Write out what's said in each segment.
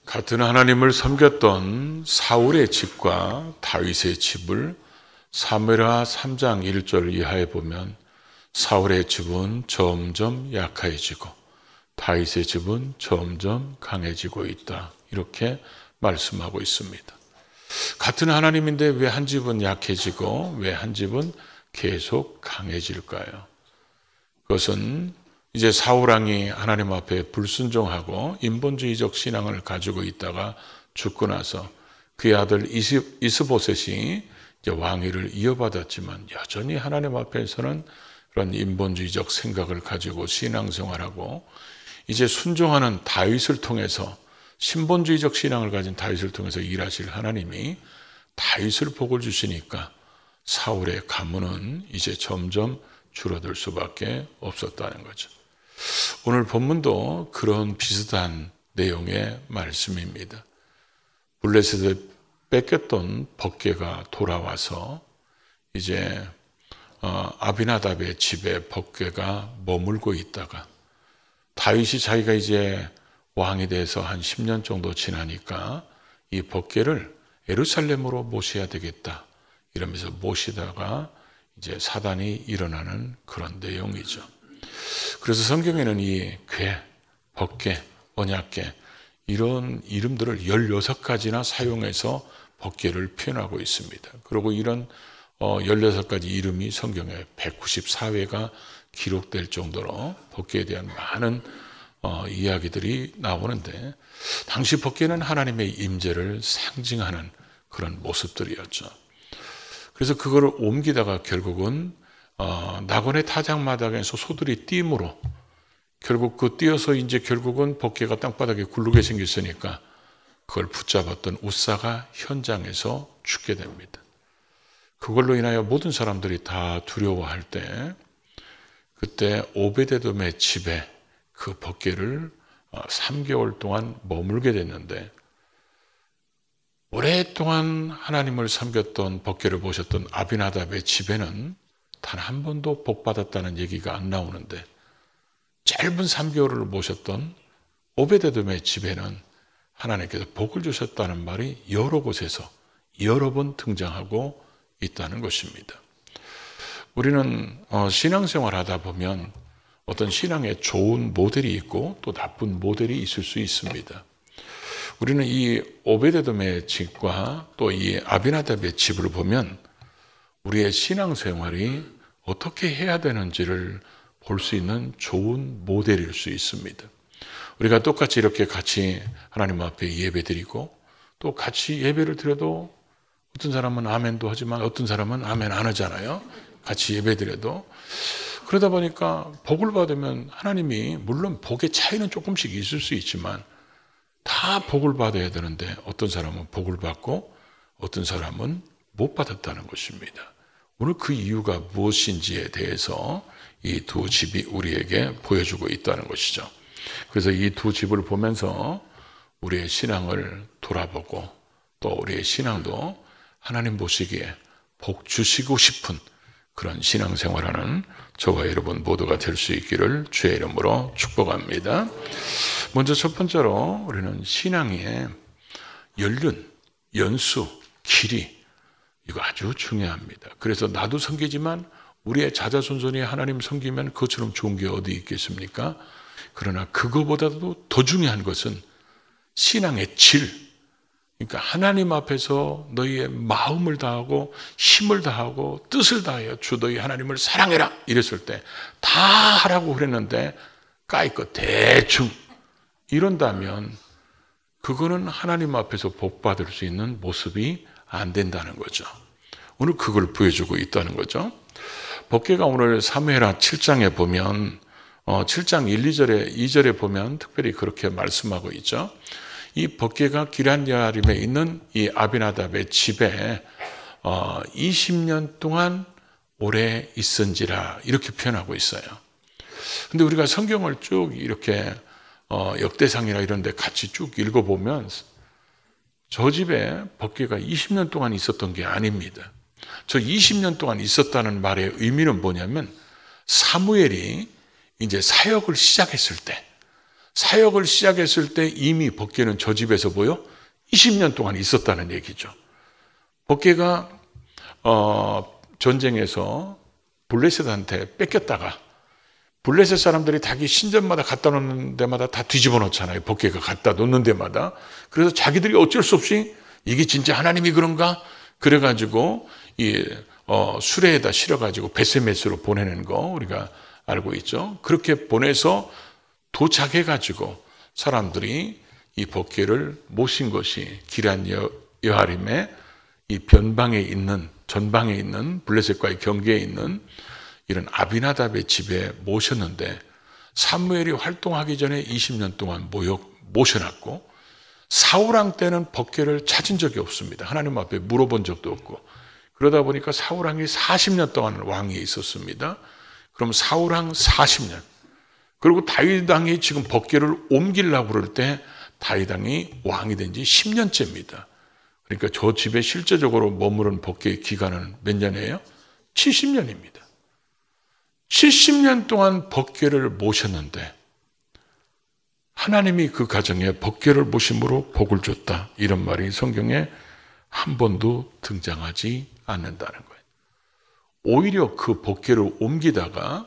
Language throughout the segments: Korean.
같은 하나님을 섬겼던 사울의 집과 다윗의 집을 사무엘하 3장 1절 이하에 보면 사울의 집은 점점 약해지고 다윗의 집은 점점 강해지고 있다. 이렇게 말씀하고 있습니다. 같은 하나님인데 왜 한 집은 약해지고 왜 한 집은 계속 강해질까요? 그것은 이제 사울왕이 하나님 앞에 불순종하고 인본주의적 신앙을 가지고 있다가 죽고 나서 그의 아들 이스보셋이 이제 왕위를 이어받았지만 여전히 하나님 앞에서는 그런 인본주의적 생각을 가지고 신앙생활하고 이제 순종하는 다윗을 통해서 신본주의적 신앙을 가진 다윗을 통해서 일하실 하나님이 다윗을 복을 주시니까 사울의 가문은 이제 점점 줄어들 수밖에 없었다는 거죠. 오늘 본문도 그런 비슷한 내용의 말씀입니다. 블레셋을 뺏겼던 법궤가 돌아와서 이제 아비나답의 집에 법궤가 머물고 있다가 다윗이 자기가 이제 왕이 돼서 한 10년 정도 지나니까 이 법궤를 예루살렘으로 모셔야 되겠다 이러면서 모시다가 이제 사단이 일어나는 그런 내용이죠. 그래서 성경에는 이 궤, 법궤, 언약궤 이런 이름들을 16가지나 사용해서 법궤를 표현하고 있습니다. 그리고 이런 16가지 이름이 성경에 194회가 기록될 정도로 법궤에 대한 많은 이야기들이 나오는데 당시 법궤는 하나님의 임재를 상징하는 그런 모습들이었죠. 그래서 그거를 옮기다가 결국은 낙원의 타작마당에서 소들이 띄므로 결국 그 띄어서 이제 결국은 법궤가 땅바닥에 굴르게 생겼으니까 그걸 붙잡았던 웃사가 현장에서 죽게 됩니다. 그걸로 인하여 모든 사람들이 다 두려워할 때 그때 오베데돔의 집에 그 법궤를 3개월 동안 머물게 됐는데 오랫동안 하나님을 섬겼던 법궤를 보셨던 아비나답의 집에는 단 한 번도 복 받았다는 얘기가 안 나오는데 짧은 3개월을 모셨던 오베데돔의 집에는 하나님께서 복을 주셨다는 말이 여러 곳에서 여러 번 등장하고 있다는 것입니다. 우리는 신앙생활 하다 보면 어떤 신앙에 좋은 모델이 있고 또 나쁜 모델이 있을 수 있습니다. 우리는 이 오베데돔의 집과 또 이 아비나답의 집을 보면 우리의 신앙생활이 어떻게 해야 되는지를 볼 수 있는 좋은 모델일 수 있습니다. 우리가 똑같이 이렇게 같이 하나님 앞에 예배드리고 또 같이 예배를 드려도 어떤 사람은 아멘도 하지만 어떤 사람은 아멘 안 하잖아요. 같이 예배드려도 그러다 보니까 복을 받으면 하나님이 물론 복의 차이는 조금씩 있을 수 있지만 다 복을 받아야 되는데 어떤 사람은 복을 받고 어떤 사람은 못 받았다는 것입니다. 오늘 그 이유가 무엇인지에 대해서 이 두 집이 우리에게 보여주고 있다는 것이죠. 그래서 이 두 집을 보면서 우리의 신앙을 돌아보고 또 우리의 신앙도 하나님 보시기에 복 주시고 싶은 그런 신앙생활하는 저와 여러분 모두가 될 수 있기를 주의 이름으로 축복합니다. 먼저 첫 번째로 우리는 신앙의 연륜, 연수, 길이 이거 아주 중요합니다. 그래서 나도 섬기지만 우리의 자자손손이 하나님 섬기면 그것처럼 좋은 게 어디 있겠습니까? 그러나 그거보다도 더 중요한 것은 신앙의 질. 그러니까 하나님 앞에서 너희의 마음을 다하고 힘을 다하고 뜻을 다하여 주 너희 하나님을 사랑해라 이랬을 때 다 하라고 그랬는데 까이껏 대충 이런다면 그거는 하나님 앞에서 복 받을 수 있는 모습이 안 된다는 거죠. 오늘 그걸 보여주고 있다는 거죠. 법궤가 오늘 사무엘하 7장에 보면 7장 1, 2절에 보면 특별히 그렇게 말씀하고 있죠. 이 법궤가 기럇야림에 있는 이 아비나답의 집에 20년 동안 오래 있은지라 이렇게 표현하고 있어요. 근데 우리가 성경을 쭉 이렇게 역대상이나 이런 데 같이 쭉 읽어보면 저 집에 법궤가 20년 동안 있었던 게 아닙니다. 저 20년 동안 있었다는 말의 의미는 뭐냐면 사무엘이 이제 사역을 시작했을 때 사역을 시작했을 때 이미 법궤는 저 집에서 20년 동안 있었다는 얘기죠. 법궤가 전쟁에서 블레셋한테 뺏겼다가 블레셋 사람들이 자기 신전마다 갖다 놓는 데마다 다 뒤집어 놓잖아요. 법궤가 갖다 놓는 데마다. 그래서 자기들이 어쩔 수 없이 이게 진짜 하나님이 그런가? 그래가지고 수레에다 실어가지고 베세메스로 보내는 거 우리가 알고 있죠. 그렇게 보내서 도착해가지고 사람들이 이 법궤를 모신 것이 기럇 여아림의 이 변방에 있는 전방에 있는 블레셋과의 경계에 있는 이런 아비나답의 집에 모셨는데 사무엘이 활동하기 전에 20년 동안 모셔놨고 사울왕 때는 법궤를 찾은 적이 없습니다. 하나님 앞에 물어본 적도 없고 그러다 보니까 사울왕이 40년 동안 왕이 있었습니다. 그럼 사울왕 40년 그리고 다윗왕이 지금 법궤를 옮기려고 그럴 때 다윗왕이 왕이 된 지 10년째입니다. 그러니까 저 집에 실제적으로 머무른 법궤의 기간은 몇 년이에요? 70년입니다. 70년 동안 법궤를 모셨는데 하나님이 그 가정에 법궤를 모심으로 복을 줬다. 이런 말이 성경에 한 번도 등장하지 않는다는 거예요. 오히려 그 법궤를 옮기다가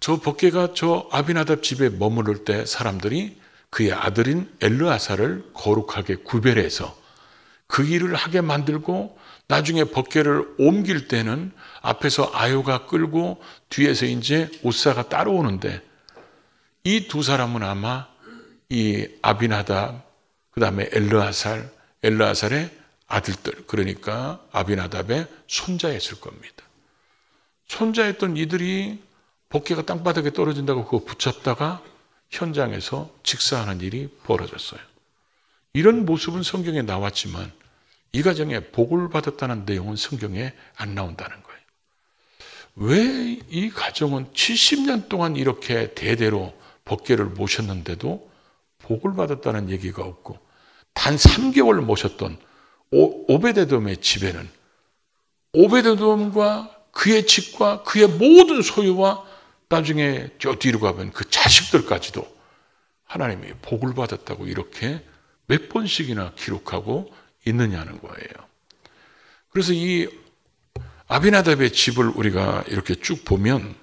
저 법궤가 저 아비나답 집에 머무를 때 사람들이 그의 아들인 엘르아사를 거룩하게 구별해서 그 일을 하게 만들고 나중에 법궤를 옮길 때는 앞에서 아요가 끌고 뒤에서 이제 우사가 따라오는데 이 두 사람은 아마 이 아비나답 그 다음에 엘르아살의 아들들 그러니까 아비나답의 손자였을 겁니다. 손자였던 이들이 법궤가 땅바닥에 떨어진다고 그거 붙잡다가 현장에서 직사하는 일이 벌어졌어요. 이런 모습은 성경에 나왔지만 이 가정에 복을 받았다는 내용은 성경에 안 나온다는 거예요. 왜 이 가정은 70년 동안 이렇게 대대로 법궤를 모셨는데도 복을 받았다는 얘기가 없고 단 3개월 모셨던 오베데돔의 집에는 오베데돔과 그의 집과 그의 모든 소유와 나중에 저 뒤로 가면 그 자식들까지도 하나님이 복을 받았다고 이렇게 몇 번씩이나 기록하고 있느냐는 거예요. 그래서 이 아비나답의 집을 우리가 이렇게 쭉 보면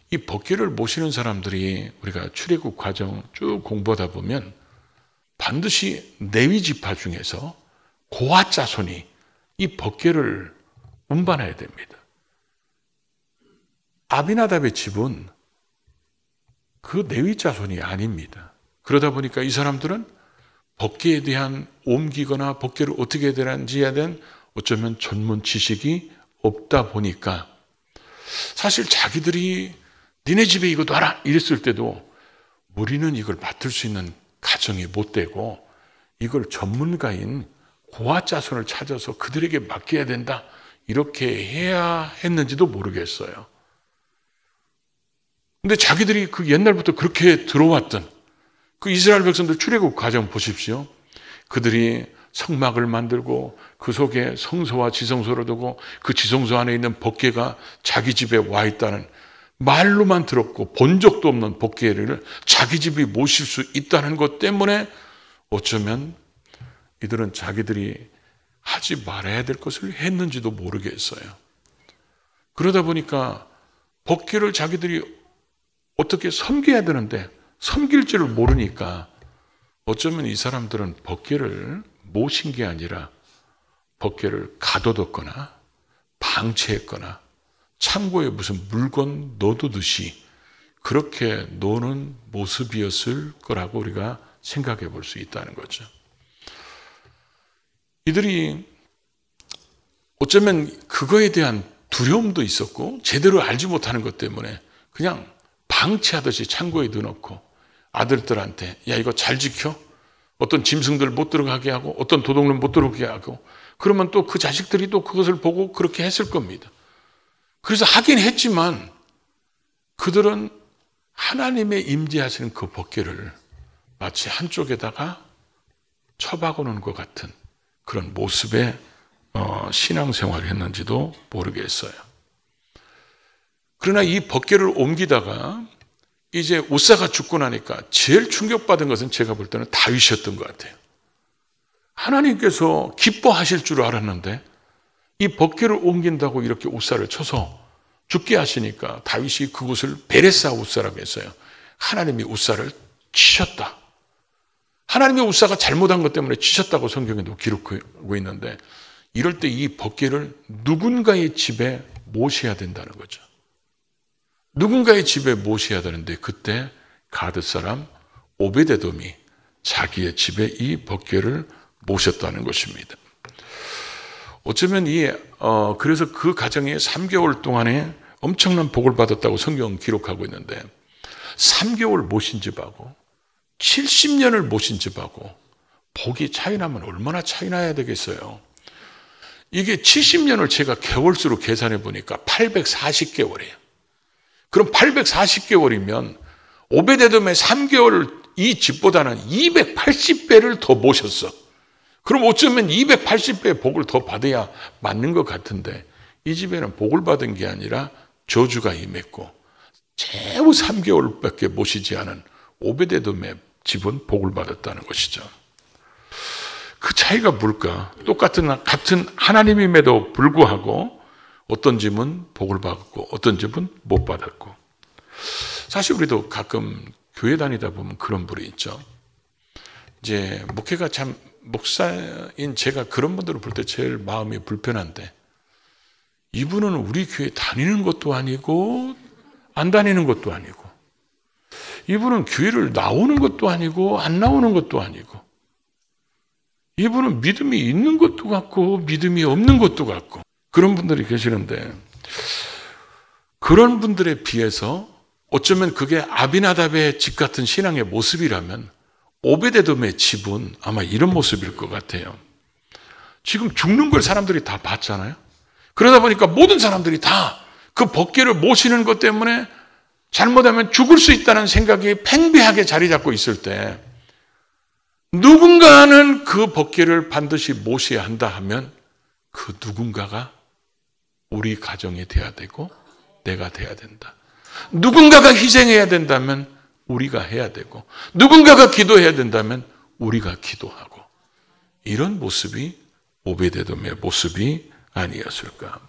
이 법궤를 모시는 사람들이 우리가 출애굽 과정 쭉 공부하다 보면 반드시 레위 지파 중에서 고아 자손이 이 법궤를 운반해야 됩니다. 아비나답의 집은 그 레위 자손이 아닙니다. 그러다 보니까 이 사람들은 법궤에 대한 옮기거나 법궤를 어떻게 해야 되는지에 대한 어쩌면 전문 지식이 없다 보니까 사실 자기들이 니네 집에 이거 놔라 이랬을 때도 우리는 이걸 맡을 수 있는 가정이 못 되고 이걸 전문가인 고아 자손을 찾아서 그들에게 맡겨야 된다 이렇게 해야 했는지도 모르겠어요. 근데 자기들이 그 옛날부터 그렇게 들어왔던 그 이스라엘 백성들 출애굽 과정 보십시오. 그들이 성막을 만들고 그 속에 성소와 지성소를 두고 그 지성소 안에 있는 법궤가 자기 집에 와 있다는 말로만 들었고 본 적도 없는 법궤를 자기 집에 모실 수 있다는 것 때문에 어쩌면 이들은 자기들이 하지 말아야 될 것을 했는지도 모르겠어요. 그러다 보니까 법궤를 자기들이 어떻게 섬겨야 되는데 섬길 줄을 모르니까 어쩌면 이 사람들은 법궤를 모신 게 아니라 법궤를 가둬뒀거나 방치했거나 창고에 무슨 물건 넣어두듯이 그렇게 노는 모습이었을 거라고 우리가 생각해 볼 수 있다는 거죠. 이들이 어쩌면 그거에 대한 두려움도 있었고 제대로 알지 못하는 것 때문에 그냥 방치하듯이 창고에 넣어놓고 아들들한테 야 이거 잘 지켜? 어떤 짐승들 못 들어가게 하고 어떤 도둑놈 못 들어오게 하고 그러면 또 그 자식들이 또 그것을 보고 그렇게 했을 겁니다. 그래서 하긴 했지만 그들은 하나님의 임재하시는 그 법궤를 마치 한쪽에다가 처박아 놓은 것 같은 그런 모습의 신앙생활을 했는지도 모르겠어요. 그러나 이 법궤를 옮기다가 이제 우사가 죽고 나니까 제일 충격받은 것은 제가 볼 때는 다윗이었던 것 같아요. 하나님께서 기뻐하실 줄 알았는데 이 법궤를 옮긴다고 이렇게 우사를 쳐서 죽게 하시니까 다윗이 그곳을 베레사 우사라고 했어요. 하나님이 우사를 치셨다. 하나님의 우사가 잘못한 것 때문에 치셨다고 성경에도 기록하고 있는데, 이럴 때 이 법궤를 누군가의 집에 모셔야 된다는 거죠. 누군가의 집에 모셔야 되는데, 그때 가드 사람 오베데돔이 자기의 집에 이 법궤를 모셨다는 것입니다. 어쩌면 그래서 그 가정에 3개월 동안에 엄청난 복을 받았다고 성경은 기록하고 있는데, 3개월 모신 집하고 70년을 모신 집하고 복이 차이 나면 얼마나 차이 나야 되겠어요. 이게 70년을 제가 개월수로 계산해 보니까 840개월이에요. 그럼 840개월이면 오베데돔의 3개월 이 집보다는 280배를 더 모셨어. 그럼 어쩌면 280배의 복을 더 받아야 맞는 것 같은데, 이 집에는 복을 받은 게 아니라 저주가 임했고 최후 3개월밖에 모시지 않은 오베데돔의 집은 복을 받았다는 것이죠. 그 차이가 뭘까? 같은 하나님임에도 불구하고 어떤 집은 복을 받았고 어떤 집은 못 받았고. 사실 우리도 가끔 교회 다니다 보면 그런 분이 있죠. 이제 목회가 참, 목사인 제가 그런 분들을 볼 때 제일 마음이 불편한데, 이분은 우리 교회 다니는 것도 아니고 안 다니는 것도 아니고, 이분은 교회를 나오는 것도 아니고 안 나오는 것도 아니고, 이분은 믿음이 있는 것도 같고 믿음이 없는 것도 같고, 그런 분들이 계시는데, 그런 분들에 비해서 어쩌면 그게 아비나답의 집 같은 신앙의 모습이라면 오베데돔의 집은 아마 이런 모습일 것 같아요. 지금 죽는 걸 사람들이 다 봤잖아요. 그러다 보니까 모든 사람들이 다 그 법궤를 모시는 것 때문에 잘못하면 죽을 수 있다는 생각이 팽배하게 자리 잡고 있을 때, 누군가는 그 법궤를 반드시 모셔야 한다 하면 그 누군가가 우리 가정이 돼야 되고 내가 돼야 된다. 누군가가 희생해야 된다면 우리가 해야 되고, 누군가가 기도해야 된다면 우리가 기도하고, 이런 모습이 오베데돔의 모습이 아니었을까.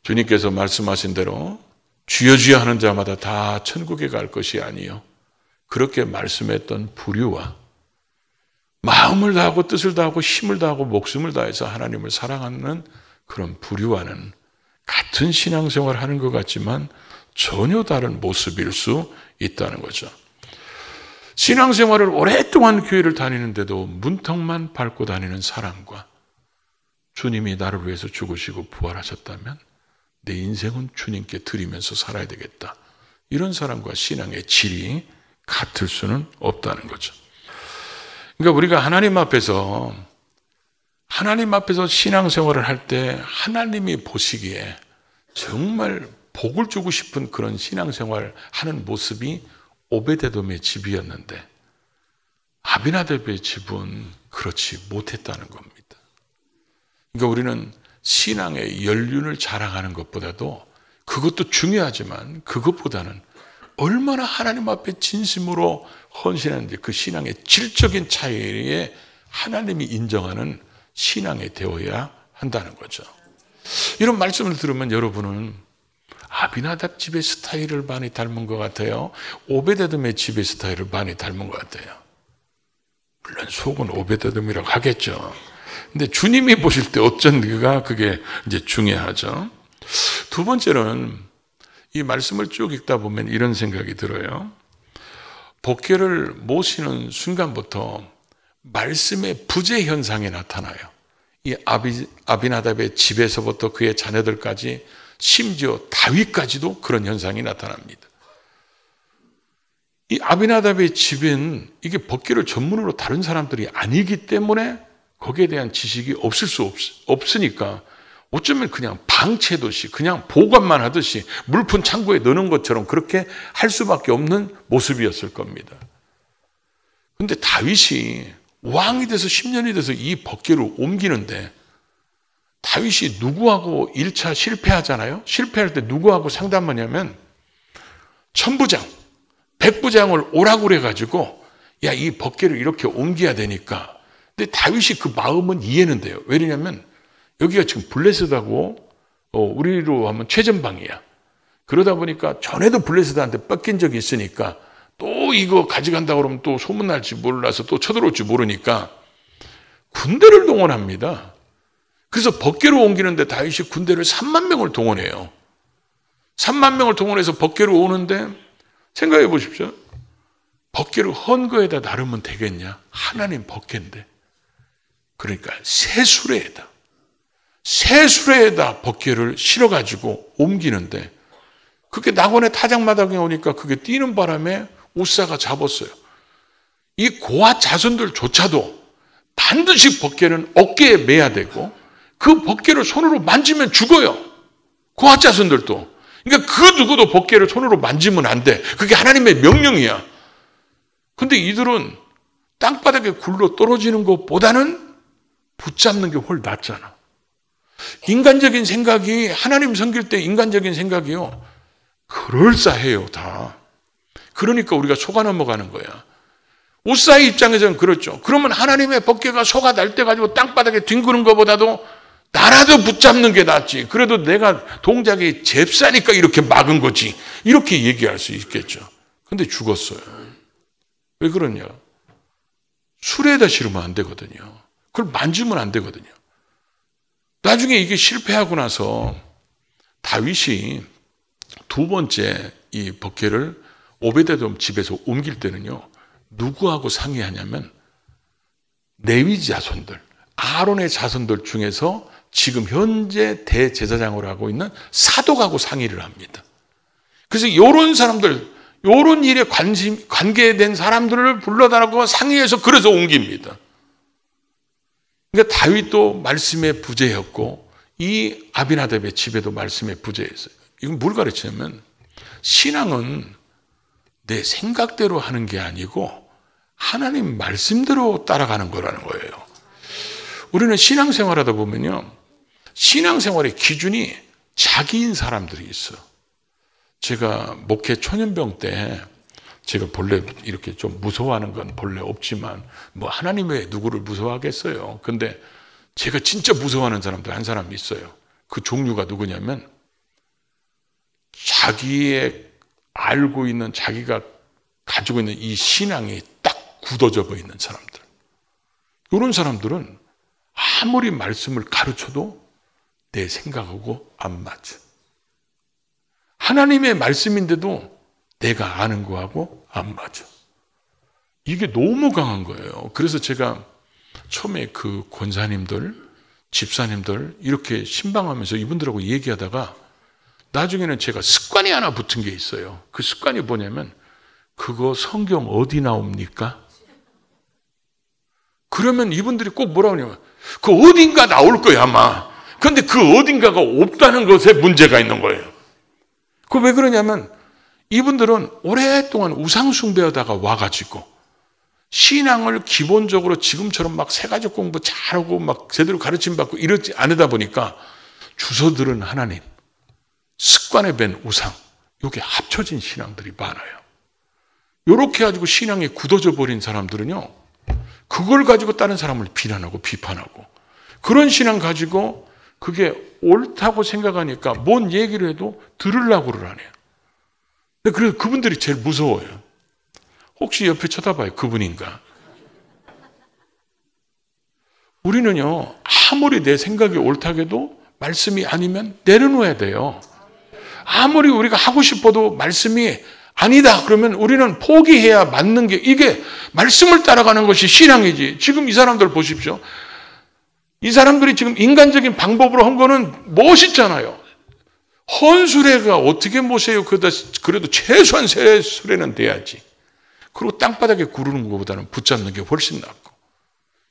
주님께서 말씀하신 대로 주여 주여 하는 자마다 다 천국에 갈 것이 아니요, 그렇게 말씀했던 부류와 마음을 다하고 뜻을 다하고 힘을 다하고 목숨을 다해서 하나님을 사랑하는 그런 부류와는 같은 신앙생활을 하는 것 같지만 전혀 다른 모습일 수 있다는 거죠. 신앙생활을 오랫동안 교회를 다니는데도 문턱만 밟고 다니는 사람과, 주님이 나를 위해서 죽으시고 부활하셨다면 내 인생은 주님께 드리면서 살아야 되겠다, 이런 사람과 신앙의 질이 같을 수는 없다는 거죠. 그러니까 우리가 하나님 앞에서 신앙생활을 할 때 하나님이 보시기에 정말 복을 주고 싶은 그런 신앙생활을 하는 모습이 오베데돔의 집이었는데, 아비나답의 집은 그렇지 못했다는 겁니다. 그러니까 우리는 신앙의 연륜을 자랑하는 것보다도, 그것도 중요하지만 그것보다는 얼마나 하나님 앞에 진심으로 헌신하는지, 그 신앙의 질적인 차이에 하나님이 인정하는 신앙이 되어야 한다는 거죠. 이런 말씀을 들으면 여러분은 아비나답 집의 스타일을 많이 닮은 것 같아요? 오베데돔의 집의 스타일을 많이 닮은 것 같아요? 물론 속은 오베데돔이라고 하겠죠. 근데 주님이 보실 때 어쩐가 그게 이제 중요하죠. 두 번째는 이 말씀을 쭉 읽다 보면 이런 생각이 들어요. 법궤를 모시는 순간부터 말씀의 부재 현상이 나타나요. 이 아비나답의 집에서부터 그의 자녀들까지, 심지어 다윗까지도 그런 현상이 나타납니다. 이 아비나답의 집은 이게 법궤를 전문으로 다룬 사람들이 아니기 때문에 거기에 대한 지식이 없을 수 없으니까 어쩌면 그냥 방치하듯이, 그냥 보관만 하듯이 물품 창고에 넣는 것처럼 그렇게 할 수밖에 없는 모습이었을 겁니다. 그런데 다윗이 왕이 돼서 10년이 돼서 이 법궤를 옮기는데, 다윗이 누구하고 1차 실패하잖아요. 실패할 때 누구하고 상담하냐면 천부장, 백부장을 오라고 그래가지고 야, 이 법궤를 이렇게 옮겨야 되니까. 근데 다윗이 그 마음은 이해는 돼요. 왜냐면 여기가 지금 블레셋하고 우리로 하면 최전방이야. 그러다 보니까 전에도 블레셋한테 뺏긴 적이 있으니까 또 이거 가져간다고 그러면 또 소문날지 몰라서 또 쳐들어올지 모르니까 군대를 동원합니다. 그래서 법궤로 옮기는데 다윗이 군대를 3만 명을 동원해요. 3만 명을 동원해서 법궤로 오는데 생각해 보십시오. 법궤를 헌거에다 나르면 되겠냐? 하나님 법궤인데. 그러니까 새 수레에다 법궤를 실어가지고 옮기는데 그게 낙원의 타작마당에 오니까 그게 뛰는 바람에 우사가 잡았어요. 이 고아 자손들조차도 반드시 법궤는 어깨에 매야 되고 그 법궤를 손으로 만지면 죽어요. 고아 자손들도. 그러니까 그 누구도 법궤를 손으로 만지면 안 돼. 그게 하나님의 명령이야. 근데 이들은 땅바닥에 굴러 떨어지는 것보다는 붙잡는 게 훨 낫잖아. 인간적인 생각이, 하나님 섬길 때 인간적인 생각이요, 그럴싸해요, 다. 그러니까 우리가 속아 넘어가는 거야. 우사의 입장에서는 그렇죠. 그러면 하나님의 법궤가 속아 날 때 가지고 땅바닥에 뒹구는 것보다도 나라도 붙잡는 게 낫지. 그래도 내가 동작이 잽싸니까 이렇게 막은 거지. 이렇게 얘기할 수 있겠죠. 근데 죽었어요. 왜 그러냐? 수레에다 실으면 안 되거든요. 그걸 만지면 안 되거든요. 나중에 이게 실패하고 나서 다윗이 두 번째 이 법궤를 오베데돔 집에서 옮길 때는요, 누구하고 상의하냐면 레위 자손들, 아론의 자손들 중에서 지금 현재 대제사장으로 하고 있는 사독하고 상의를 합니다. 그래서 이런 사람들, 이런 일에 관계된 사람들을 불러다라고 상의해서 그래서 옮깁니다. 그러니까 다윗도 말씀에 부재였고 이 아비나답의 집에도 말씀에 부재했어요. 이건 뭘 가르치냐면 신앙은 내 생각대로 하는 게 아니고 하나님 말씀대로 따라가는 거라는 거예요. 우리는 신앙생활하다 보면요, 신앙생활의 기준이 자기인 사람들이 있어요. 제가 목회 초년병 때 제가 본래 이렇게 좀 무서워하는 건 본래 없지만 뭐 하나님 왜 누구를 무서워하겠어요. 근데 제가 진짜 무서워하는 사람들 한 사람이 있어요. 그 종류가 누구냐면 자기의 알고 있는, 자기가 가지고 있는 이 신앙이 딱 굳어져 있는 사람들. 이런 사람들은 아무리 말씀을 가르쳐도 내 생각하고 안 맞아. 하나님의 말씀인데도 내가 아는 거하고 안 맞아. 이게 너무 강한 거예요. 그래서 제가 처음에 그 권사님들, 집사님들 이렇게 신방하면서 이분들하고 얘기하다가 나중에는 제가 습관이 하나 붙은 게 있어요. 그 습관이 뭐냐면 그거 성경 어디 나옵니까? 그러면 이분들이 꼭 뭐라고 하냐면 그 어딘가 나올 거야 아마. 그런데 그 어딘가가 없다는 것에 문제가 있는 거예요. 그 왜 그러냐면 이분들은 오랫동안 우상 숭배하다가 와가지고 신앙을 기본적으로 지금처럼 막 세가지 공부 잘하고 막 제대로 가르침 받고 이러지 않으다 보니까 주소들은 하나님, 습관에 밴 우상, 이게 합쳐진 신앙들이 많아요. 이렇게 가지고 신앙이 굳어져 버린 사람들은요, 그걸 가지고 다른 사람을 비난하고 비판하고 그런 신앙 가지고 그게 옳다고 생각하니까 뭔 얘기를 해도 들으려고 그러네요. 그래서 그분들이 제일 무서워요. 혹시 옆에 쳐다봐요. 그분인가? 우리는요, 아무리 내 생각이 옳다고 해도 말씀이 아니면 내려놓아야 돼요. 아무리 우리가 하고 싶어도 말씀이 아니다 그러면 우리는 포기해야 맞는 게, 이게 말씀을 따라가는 것이 신앙이지. 지금 이 사람들 보십시오. 이 사람들이 지금 인간적인 방법으로 한 거는 멋있잖아요. 헌수레가 어떻게 모세요? 그래도 최소한 세 수레는 돼야지. 그리고 땅바닥에 구르는 것보다는 붙잡는 게 훨씬 낫고.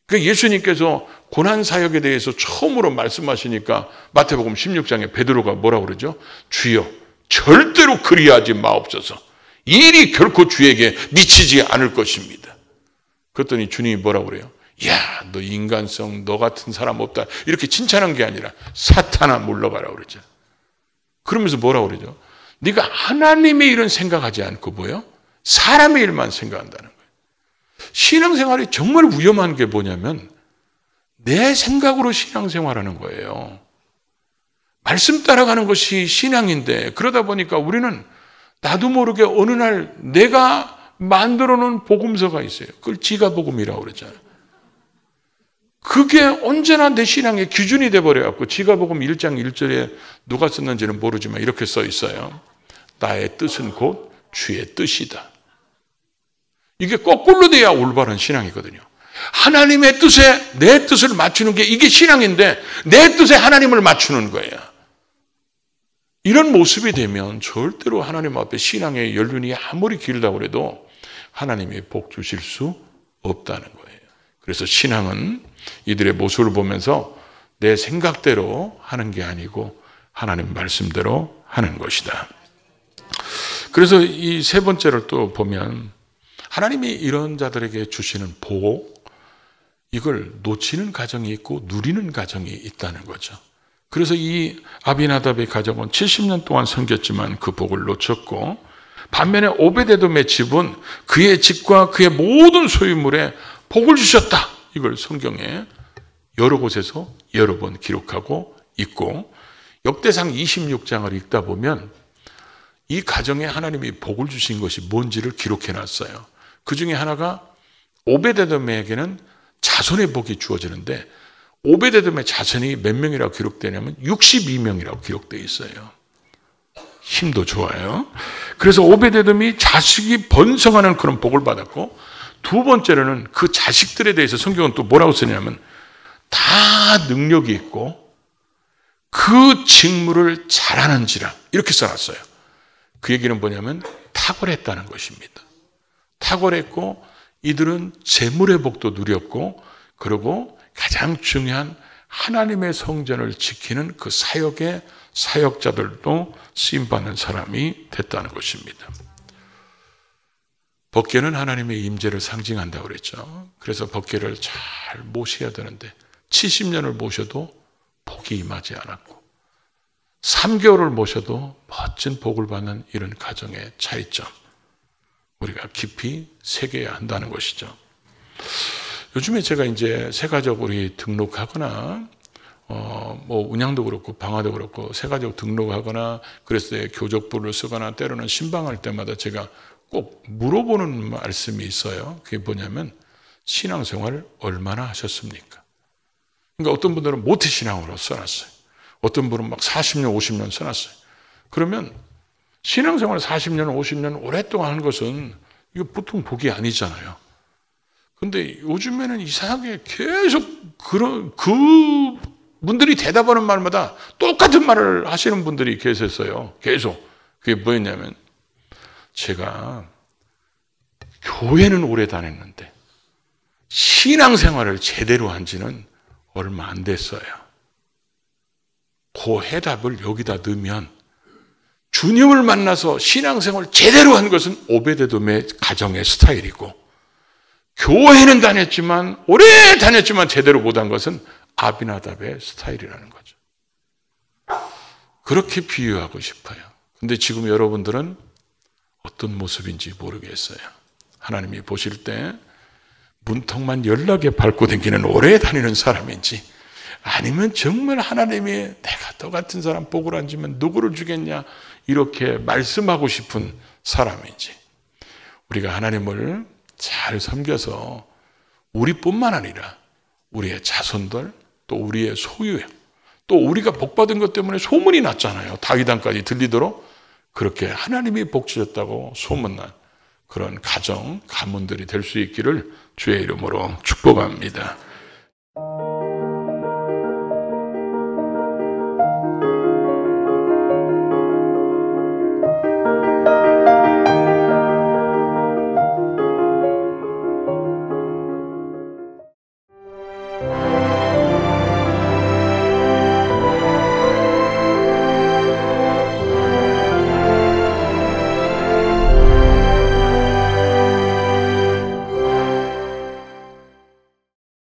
그러니까 예수님께서 고난사역에 대해서 처음으로 말씀하시니까 마태복음 16장에 베드로가 뭐라고 그러죠? 주여 절대로 그리하지 마옵소서. 이 일이 결코 주에게 미치지 않을 것입니다. 그랬더니 주님이 뭐라고 그래요? 야, 너 인간성, 너 같은 사람 없다. 이렇게 칭찬한 게 아니라 사탄아 물러가라 그러죠. 그러면서 뭐라고 그러죠? 네가 하나님의 일은 생각하지 않고 뭐요? 사람의 일만 생각한다는 거예요. 신앙생활이 정말 위험한 게 뭐냐면 내 생각으로 신앙생활하는 거예요. 말씀 따라가는 것이 신앙인데 그러다 보니까 우리는 나도 모르게 어느 날 내가 만들어 놓은 복음서가 있어요. 그걸 지가복음이라고 그러잖아요. 그게 언제나 내 신앙의 기준이 돼버려갖고 지가복음 1장 1절에 누가 썼는지는 모르지만 이렇게 써 있어요. 나의 뜻은 곧 주의 뜻이다. 이게 거꾸로 돼야 올바른 신앙이거든요. 하나님의 뜻에 내 뜻을 맞추는 게 이게 신앙인데 내 뜻에 하나님을 맞추는 거예요. 이런 모습이 되면 절대로 하나님 앞에 신앙의 연륜이 아무리 길다고 해도 하나님이 복 주실 수 없다는 거예요. 그래서 신앙은 이들의 모습을 보면서 내 생각대로 하는 게 아니고 하나님 말씀대로 하는 것이다. 그래서 이 세 번째를 또 보면 하나님이 이런 자들에게 주시는 복, 이걸 놓치는 가정이 있고 누리는 가정이 있다는 거죠. 그래서 이 아비나답의 가정은 70년 동안 섬겼지만 그 복을 놓쳤고 반면에 오베데돔의 집은 그의 집과 그의 모든 소유물에 복을 주셨다. 이걸 성경에 여러 곳에서 여러 번 기록하고 있고 역대상 26장을 읽다 보면 이 가정에 하나님이 복을 주신 것이 뭔지를 기록해 놨어요. 그 중에 하나가 오베데돔에게는 자손의 복이 주어지는데 오베데돔의 자손이 몇 명이라고 기록되냐면 62명이라고 기록되어 있어요. 힘도 좋아요. 그래서 오베데돔이 자식이 번성하는 그런 복을 받았고 두 번째로는 그 자식들에 대해서 성경은 또 뭐라고 쓰냐면 다 능력이 있고 그 직무를 잘하는지라 이렇게 써놨어요. 그 얘기는 뭐냐면 탁월했다는 것입니다. 탁월했고 이들은 재물의 복도 누렸고 그리고 가장 중요한 하나님의 성전을 지키는 그 사역의 사역자들도 쓰임받는 사람이 됐다는 것입니다. 법궤는 하나님의 임재를 상징한다고 그랬죠. 그래서 법궤를 잘 모셔야 되는데 70년을 모셔도 복이 임하지 않았고 3개월을 모셔도 멋진 복을 받는 이런 가정의 차이점, 우리가 깊이 새겨야 한다는 것이죠. 요즘에 제가 이제 새가족 우리 등록하거나 뭐 운양도 그렇고 방화도 그렇고 새가족 등록하거나 그랬을 때 교족부를 쓰거나 때로는 신방할 때마다 제가 꼭 물어보는 말씀이 있어요. 그게 뭐냐면 신앙생활을 얼마나 하셨습니까? 그러니까 어떤 분들은 모태신앙으로 써놨어요. 어떤 분은 막 40년, 50년 써놨어요. 그러면 신앙생활 40년, 50년 오랫동안 하는 것은 이거 보통 복이 아니잖아요. 근데 요즘에는 이상하게 계속 그 분들이 대답하는 말마다 똑같은 말을 하시는 분들이 계셨어요. 계속. 그게 뭐였냐면 제가 교회는 오래 다녔는데 신앙생활을 제대로 한 지는 얼마 안 됐어요. 그 해답을 여기다 넣으면 주님을 만나서 신앙생활을 제대로 한 것은 오베데돔의 가정의 스타일이고 교회는 다녔지만 오래 다녔지만 제대로 못한 것은 아비나답의 스타일이라는 거죠. 그렇게 비유하고 싶어요. 근데 지금 여러분들은 어떤 모습인지 모르겠어요. 하나님이 보실 때 문턱만 연락에 밟고 다니는 오래 다니는 사람인지 아니면 정말 하나님이 내가 너 같은 사람 복을 안 주면 누구를 주겠냐 이렇게 말씀하고 싶은 사람인지 우리가 하나님을 잘 섬겨서 우리뿐만 아니라 우리의 자손들 또 우리의 소유 또 우리가 복받은 것 때문에 소문이 났잖아요. 다윗왕까지 들리도록 그렇게 하나님이 복 주셨다고 소문난 그런 가정, 가문들이 될 수 있기를 주의 이름으로 축복합니다.